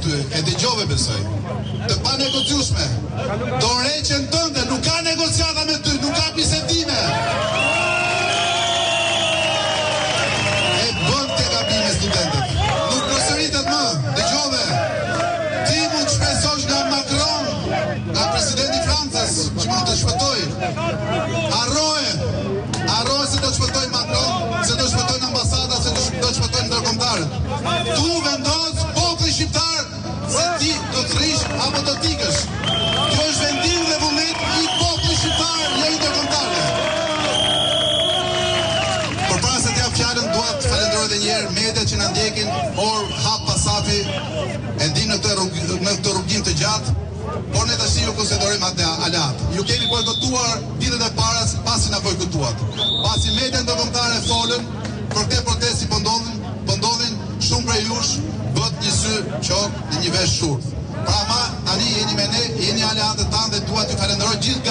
ty, e dëgjove besoj. Të pa negociueshme. Dorëheqjen tënde nuk ka negociata me ty, nuk ka bisedime. E bën të gabime studentët. Nuk përsëritet më. Dëgjove. Ti mund të shpresosh nga Macron, nga presidenti i Francës, që mund të shpëtoj. Harroje se do të shpëtoj Macron, se do të shpëtojnë ambasadat, se do të shpëtojnë ndërkombëtarët. Tu vendos populli shqiptar se ti do të rish apo do t'ikësh. Kjo është vendim dhe vullnet i popullit shqiptar, jo i ndërkombëtarëve. Përpara se të jap fjalën, dua të falenderoj edhe një herë mediat që na ndjekin, or hap pasafi, e ndim në këtë rrugim të gjatë. Por ne tash ju konsiderojmë atë alat. Ju keni bojkotuar ditët e para pasi na bojkotuat. Pasi mediat ndërkombëtare folën, për këtë protesti po ndodhin shumë prej jush bët një sy qok dhe një vesh shurth. Pra ma tani jeni me ne, jeni aleatët tanë dhe dua t'ju falenderoj gjithë